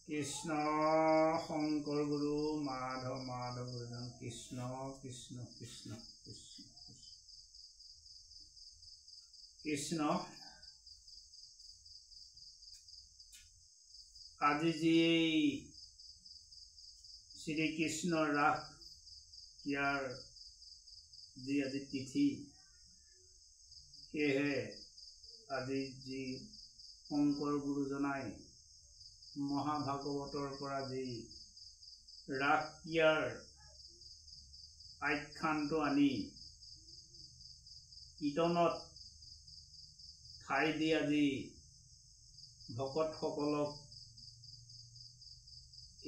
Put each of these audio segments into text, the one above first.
কৃষ্ণ শংকৰ গুৰু মাধৱ মাধৱ গুৰুজন কৃষ্ণ কৃষ্ণ কৃষ্ণ কৃষ্ণ কৃষ্ণ। আজি যি শ্ৰীকৃষ্ণৰ ৰাস ইয়াৰ যি আজি তিথি, সেয়েহে আজি যি শংকৰ গুৰুজনাই মহাভাগৱতৰ পৰা যি ৰাস ইয়াৰ আখ্যানটো আনি কীৰ্তনত ঠাই দি আজি ভকতসকলক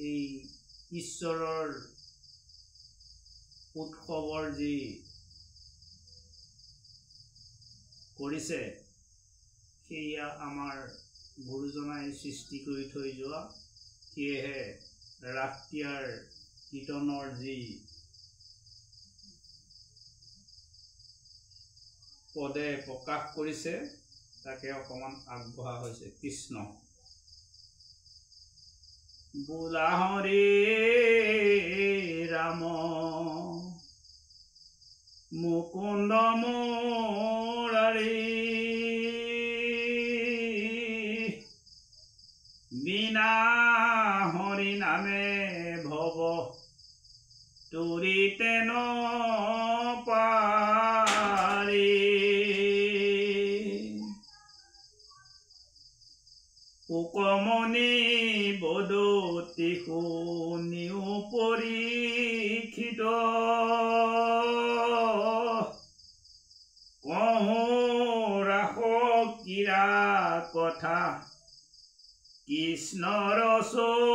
এই ঈশ্বৰৰ উৎসৱৰ যি কৰিছে, সেয়া আমাৰ গুৰুজনাই সৃষ্টি কৰি থৈ যোৱা। সেয়েহে ৰাসক্ৰিয়াৰ কীৰ্তনৰ যি পদে প্ৰকাশ কৰিছে, তাকে অকণমান আগবঢ়া হৈছে। কৃষ্ণ বোলা হৰি ৰাম মুকুন্দ মুৰাৰী বিনা হৰি নামে ভৱ তুৰিতে নপাৰি উকমনি বদতি শুনিও পৰীক্ষিত কহোঁ ৰাস ক্ৰীড়া কথা কৃষ্ণৰ চৰিত্ৰ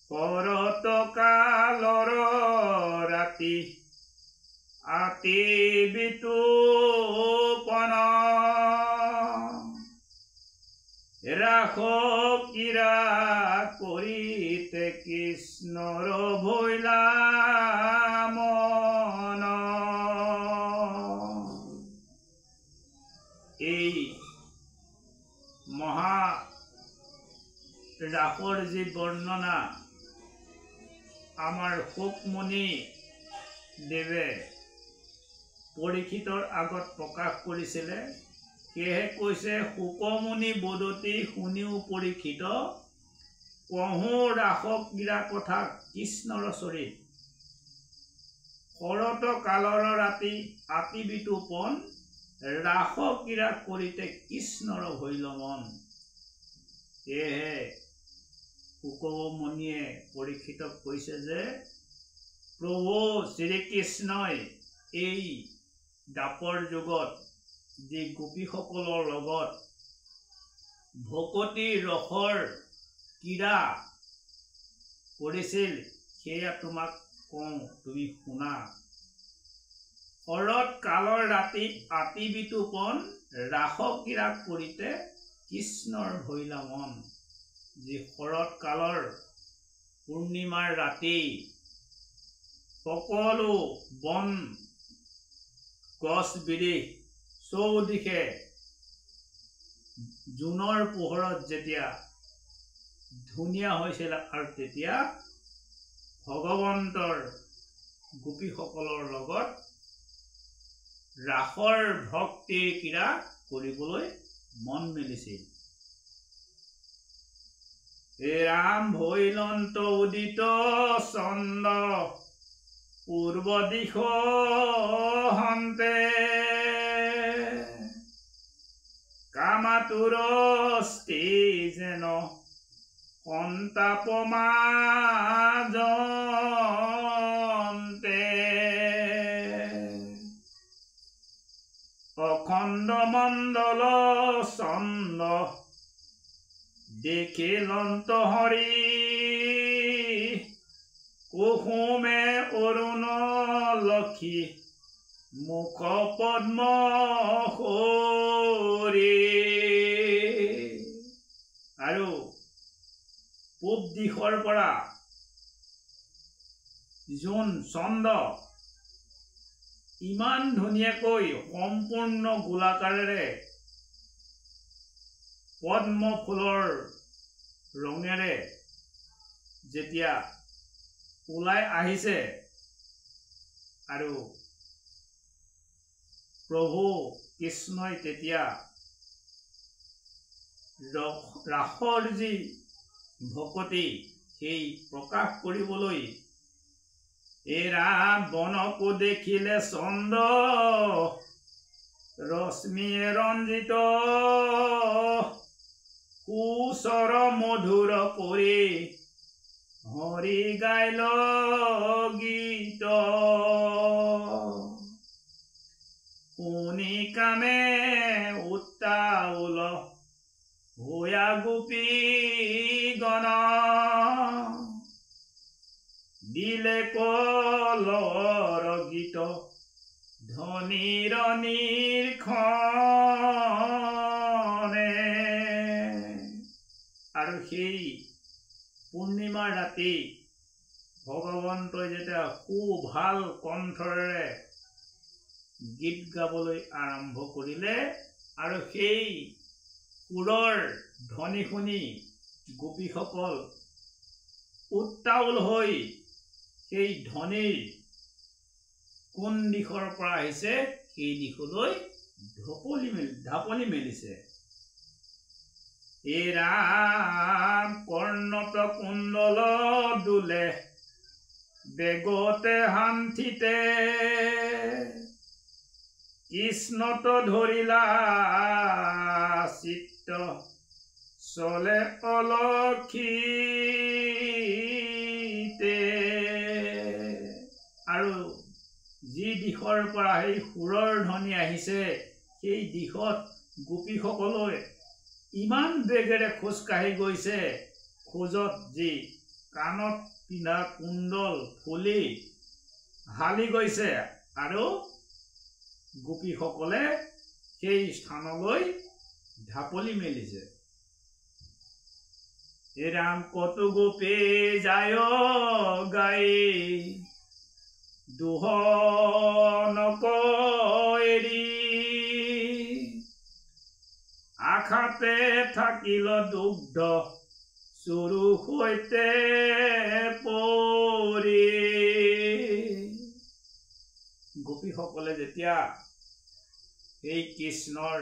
শৰৎ কালৰ ৰাতি আতি বিতোপন ৰাস ক্ৰীড়া কৰিতে কৃষ্ণৰ ভৈলা মন। এই মহা ৰাসৰ যি বৰ্ণনা আমাৰ শুকমুনি দেৱে পৰীক্ষিতৰ আগত প্ৰকাশ কৰিছিলে। সেয়েহে কৈছে শুকমুনি বদতি শুনিও পৰীক্ষিত কহোঁ ৰাস ক্ৰীড়া কথা কৃষ্ণৰ চৰিত শৰৎ কালৰ ৰাতি আতি বিতোপন ৰাস ক্ৰীড়া কৰিতে কৃষ্ণৰ ভৈল মন। সেয়েহে শুকমুনিয়ে পৰীক্ষিতক কৈছে যে প্ৰভু শ্ৰীকৃষ্ণই এই দাপৰ যুগত যি গোপীসকলৰ লগত ভকতি ৰসৰ ক্ৰীড়া কৰিছিল, সেয়া তোমাক কওঁ, তুমি শুনা। শৰৎ কালৰ ৰাতি আতি বিতোপন ৰাস ক্ৰীড়া কৰিতে কৃষ্ণৰ ভৈলা মন। যি শৰৎ কালৰ পূৰ্ণিমাৰ ৰাতি সকলো বন গছ বিৰিখ চৌদিশে জোনৰ পোহৰত যেতিয়া ধুনীয়া হৈছিল, আৰু তেতিয়া ভগৱন্তৰ গোপীসকলৰ লগত ৰাসৰ ভক্তিৰ ক্ৰীড়া কৰিবলৈ মন মেলিছিল। ৰাম ভৈলন্ত উদিত চন্দ্ৰ পূৰ্ব দিশ হন্তে কামাতুৰ যেন সন্তাপ মাজন্তে অখণ্ড মণ্ডল চন্দ্ৰ দেখিলন্ত হৰি কুসুমে অৰুণ লক্ষী মুখ পদ্ম সৰি। আৰু পূব দিশৰ পৰা জোন চন্দ্ৰ ইমান ধুনীয়াকৈ সম্পূৰ্ণ গোলাকাৰেৰে পদ্ম ফুলৰ ৰঙেৰে যেতিয়া ওলাই আহিছে আৰু প্ৰভু কৃষ্ণই তেতিয়া ৰাসৰ যি ভকতি সেই প্ৰকাশ কৰিবলৈ এৰা বনকো দেখিলে চন্দ ৰশ্মিয়ে ৰঞ্জিত সুচৰ মধুৰ কৰি হৰি গাইল গীত শুনি কামে উত্তাউল হোয়া গোপী গণ দিলে কলৰ গীত ধনীৰ নিৰ্খনে। আৰু সেই পূৰ্ণিমাৰ ৰাতি ভগৱন্তই যেতিয়া সুভাল কণ্ঠৰে গীত গাবলৈ আৰম্ভ কৰিলে আৰু সেই সুৰৰ ধ্বনি শুনি গোপীসকল উত্তাউল হৈ সেই ধ্বনিৰ কোন দিশৰ পৰা আহিছে সেই দিশলৈ ঢাপলি মেলিছে। এই ৰাম কৰ্ণত কুণ্ডল দুলে বেগতে শান্তিতে কৃষ্ণত ধৰিলা চিত্ত চলে অলক্ষিতে। আৰু যি দিশৰ পৰা সেই সুৰৰ ধ্বনি আহিছে সেই দিশত গোপীসকলে ইমান বেগেৰে খোজকাঢ়ি গৈছে, খোজত যি কাণত পিন্ধা কুণ্ডল ফুলি হালি গৈছে আৰু গোপীসকলে সেই স্থানলৈ ঢাপলি মেলিছে। হে ৰাম কতো গোপী যায় গাই দুহনক এৰি আশাতে থাকিল দুগ্ধ চৰু সৈতে পৰি। গোপীসকলে যেতিয়া এই কৃষ্ণৰ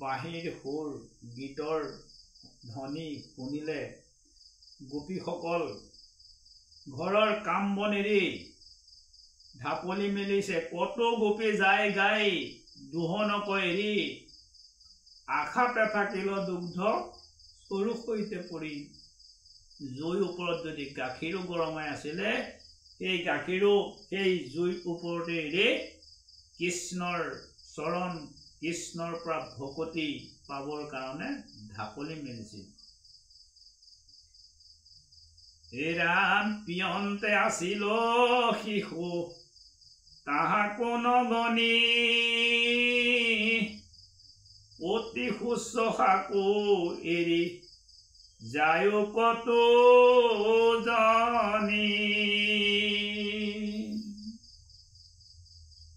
বাঁহীৰ সুৰ গীতৰ ধ্বনি শুনিলে গোপীসকল ঘৰৰ কাম বন এৰি ঢাপলি মেলিছে। কতো গোপী যায় গাই দুহনক এৰি আশাতে থাকিল দুগ্ধ চৰু সৈতে পৰি। জুইৰ ওপৰত যদি গাখীৰো গৰমাই আছিলে সেই গাখীৰো সেই জুইৰ ওপৰতে এৰি কৃষ্ণৰ চৰণ কৃষ্ণৰ পৰা ভকতি পাবৰ কাৰণে ঢাপলি মেলিছিল। হে ৰাম পিয়ন্তে আছিল শিশু তাহাকো নগনি অতি শুশ্ৰূষাকো এৰি যায় কতো জানি।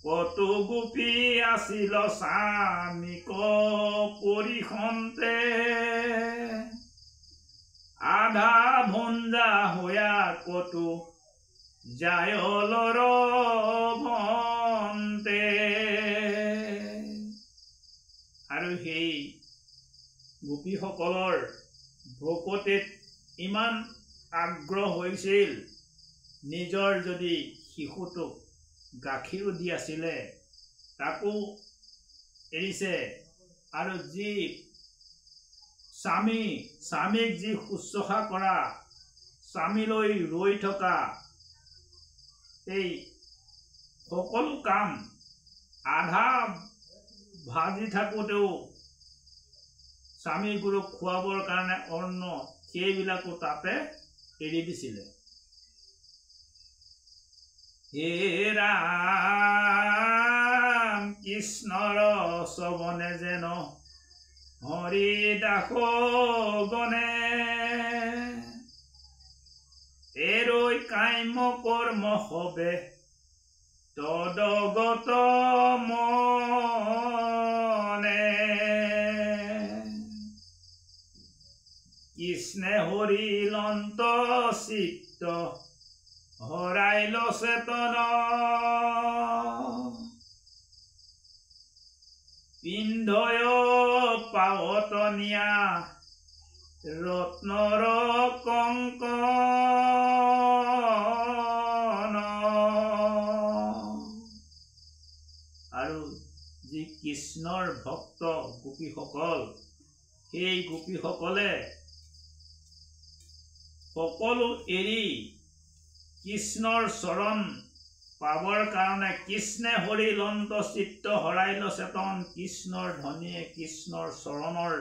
কতো গোপী আছিল স্বামীক পৰিখন্তে আধা ভঞ্জা হোয়া কতো যায় লৰভন্তে। আৰু সেই গোপীসকলৰ ভকতিত ইমান আগ্ৰহ হৈছিল, নিজৰ যদি শিশুটোক গাখীৰো দি আছিলে তাকো এৰিছে। আৰু যি স্বামীক যি শুশ্ৰূষা কৰা, স্বামীলৈ ৰৈ থকা এই সকলো কাম আধা ভাজি থাকোঁতেও স্বামী গুৰুক খুৱাবৰ কাৰণে অন্ন সেইবিলাকো তাতে এৰি দিছিলে। হে ৰাম কৃষ্ণৰ শ্ৰৱণে যেন হৰি দাস গণে এৰৈ কাম্য কৰ্ম হবে তদগত পাৱতনীয়া ৰত্নৰ কংকন আৰু যি কৃষ্ণৰ ভক্ত গোপীসকল সেই গোপীসকলে সকলো এৰি কৃষ্ণৰ চৰণ পাবৰ কাৰণে কৃষ্ণে হৰি লন্ত চিত্ত হৰাইল চেতন কৃষ্ণৰ ধ্বনিয়ে কৃষ্ণৰ চৰণৰ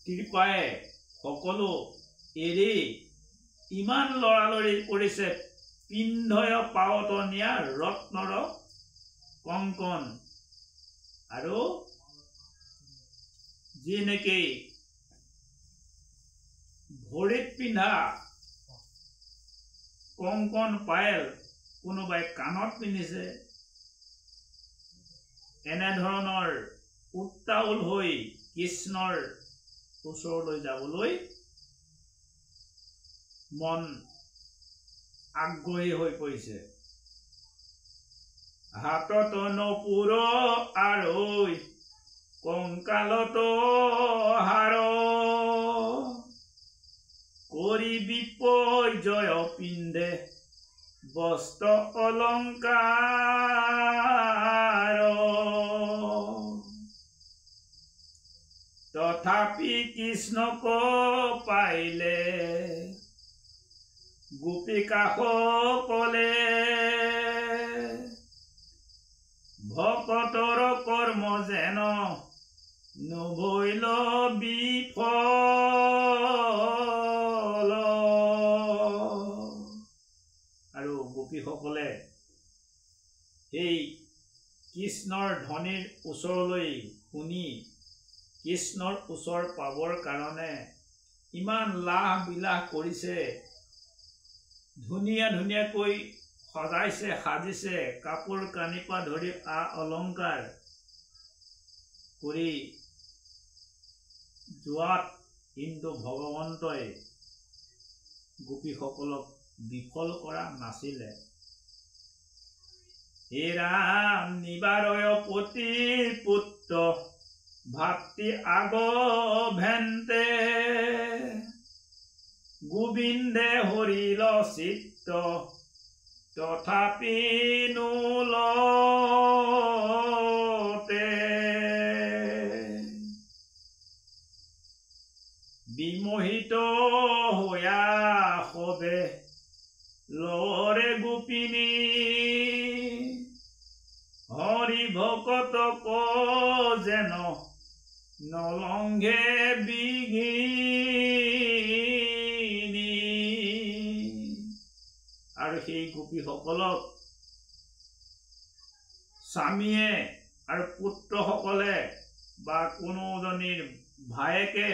কৃপায়ে সকলো এৰি ইমান লৰালৰি কৰিছে পিন্ধয় পাৱতনীয়া ৰত্নৰ কংকন আৰু যি নেকি ভৰিত পিন্ধা কংকন পায়েল কোনোবাই কাণত পিন্ধিছে এনেধৰণৰ উত্তাউল হৈ কৃষ্ণৰ ওচৰলৈ যাবলৈ মন আগ্ৰহী হৈ পৰিছে হাতত নপুৰ আৰু কংকালত হাৰ কৰি বিপৰ্যয় পিন্ধে বস্ত্ৰ অলংকাৰ তথাপি কৃষ্ণক পাইলে গোপিকাসকলে ভকতৰ কৰ্ম যেন নভৈল বিফল আৰু গোপীসকলে সেই কৃষ্ণৰ ধ্বনিৰ ওচৰলৈ শুনি কৃষ্ণৰ ওচৰ পাবৰ কাৰণে ইমান লাহ বিলাহ কৰিছে ধুনীয়া ধুনীয়াকৈ সজাইছে সাজিছে কাপোৰ কানিপা ধৰি আ অলংকাৰ কৰি যোৱাত কিন্তু ভগৱন্তই গোপীসকলক বিফল কৰা নাছিলে হে ৰাম নিবাৰয় পতি পুত্ৰ ভাতৃ আগভেন্তে গোবিন্দে হৰিল চিত্ত তথাপি নুলতে বিমোহিত হোয়া হবে লৰে গোপিনী হৰি ভকতক যেন নলংঘে বিঘিনী আৰু সেই গোপীসকলক স্বামীয়ে আৰু পুত্ৰসকলে বা কোনোজনীৰ ভায়েকে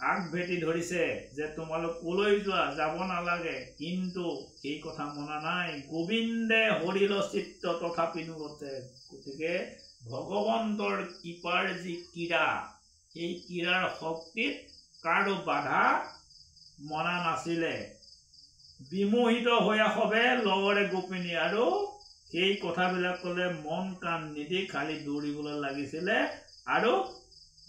আগভেটি ধৰিছে যে তোমালোক কলৈ যোৱা যাব নালাগে কিন্তু সেই কথা মনা নাই গোবিন্দে হৰিল চিত্ত তথাপি নুলতে গতিকে ভগৱন্তৰ কৃপাৰ যি ক্ৰীড়া সেই ক্ৰীড়াৰ শক্তিত কাৰো বাধা মনা নাছিলে বিমোহিত হোৱা হবে লৰে গোপিনী আৰু সেই কথাবিলাক কলে মন কাণ নিদি খালি দৌৰিবলৈ লাগিছিলে আৰু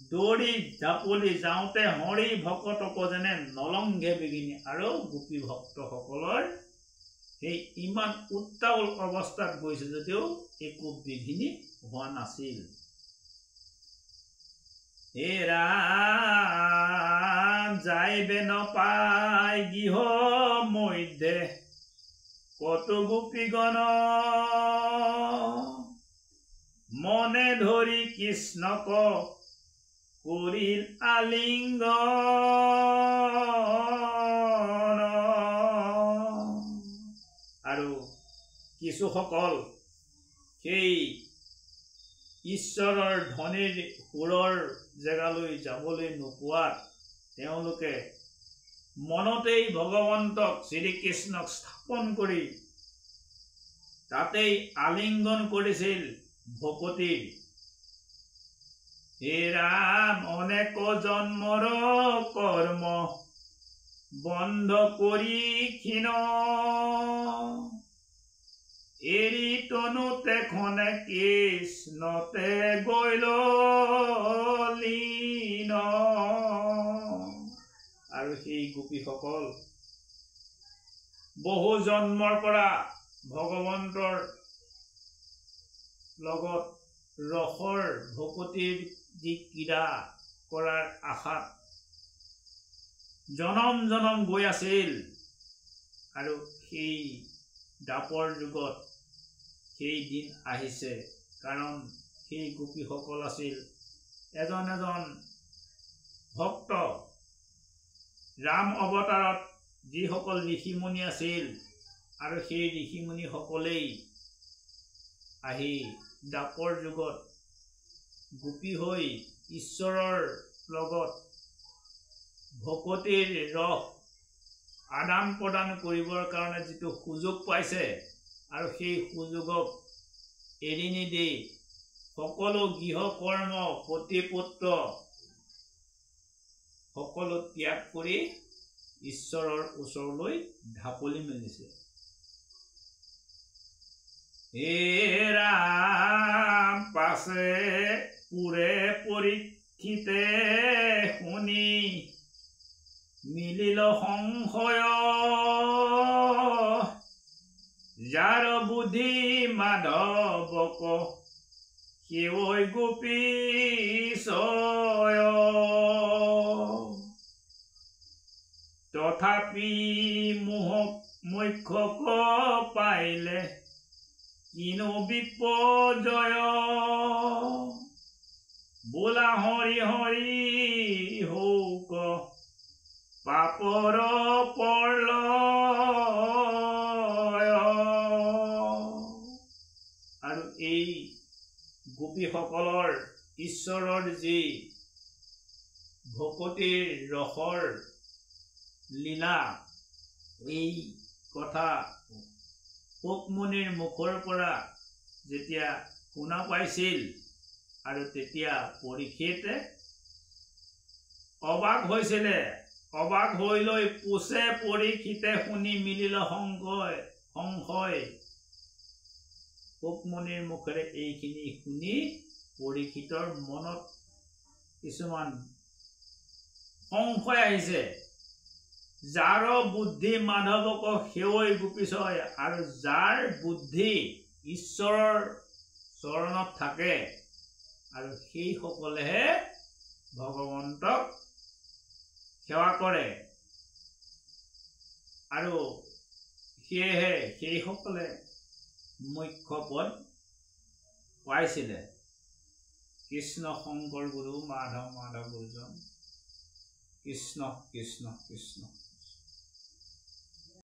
দৌৰি জাপলি যাওঁতে হৰি ভকতক যেনে নলংঘে বিঘিনী আৰু গোপী ভক্তসকলৰ সেই ইমান উত্তাউল অৱস্থাত গৈছে যদিও একো বিঘিনি হোৱা নাছিল হে ৰাম যাইবে নপাই গৃহ মধ্যে কত গোপীগণ মনে ধৰি কৃষ্ণক কৰিল আলিংগন আৰু কিছুসকল সেই ঈশ্বৰৰ ধ্বনিৰ সুৰৰ জেগালৈ যাবলৈ নোপোৱাত তেওঁলোকে মনতেই ভগৱন্তক শ্ৰীকৃষ্ণক স্থাপন কৰি তাতেই আলিংগন কৰিছিল ভকতিৰ হে ৰাম অনেক জন্মৰ কৰ্ম বন্ধ কৰি ক্ষীণ এৰি তনুতে খনে কৃষ্ণতে গৈল লীন। আৰু সেই গোপীসকল বহু জন্মৰ পৰা ভগৱন্তৰ লগত ৰসৰ ভকতিৰ যি ক্ৰীড়া কৰাৰ আশাত জনম জনম গৈ আছিল। আৰু সেই দাপৰ যুগত সেই দিন আহিছে, কাৰণ সেই গোপীসকল আছিল এজন এজন ভক্ত। ৰাম অৱতাৰত যিসকল ঋষিমুনি আছিল, আৰু সেই ঋষিমুনিসকলেই আহি দাপৰ যুগত গোপী হৈ ঈশ্বৰৰ লগত ভকতিৰ ৰস আদান প্ৰদান কৰিবৰ কাৰণে যিটো সুযোগ পাইছে, আৰু সেই সুযোগক এৰি নিদি সকলো গৃহকৰ্ম পতিপুত্ৰ সকলো ত্যাগ কৰি ঈশ্বৰৰ ওচৰলৈ ঢাপলি মেলিছে। হে ৰাম পাছে পুৰে পৰীক্ষিতে শুনি মিলিল সংশয়, যাৰ বুদ্ধি মাধৱক সেৱৈ গোপী ছয়। তথাপি মোহক মুখ্যক পাইলে কিনো বিপৰ্যয়, বোলা হৰি হৰি হৌক পাপৰ প্ৰলয়। আৰু এই গোপীসকলৰ ঈশ্বৰৰ যি ভকতিৰ ৰসৰ লীলা, এই কথা পোকমুনিৰ মুখৰ পৰা যেতিয়া শুনা পাইছিল, আৰু তেতিয়া পৰীক্ষিতে অবাক হৈছিলে। অবাক হৈ লৈ পুছে পৰীক্ষিতে শুনি মিলিল সংশয়। পোকমুনিৰ মুখেৰে এইখিনি শুনি পৰীক্ষিতৰ মনত কিছুমান সংশয় আহিছে। যাৰ বুদ্ধি মাধৱক সেৱৈ গোপী ছয়, আৰু যাৰ বুদ্ধি ঈশ্বৰৰ চৰণত থাকে, আৰু সেই সকলেহে ভগৱন্তক সেৱা কৰে। আৰু সেয়েহে সেইসকলে মুখ্য পদ পাইছিলে। কৃষ্ণ শংকৰ গুৰু মাধৱ মাধৱ গুৰুজন। কৃষ্ণ কৃষ্ণ কৃষ্ণ।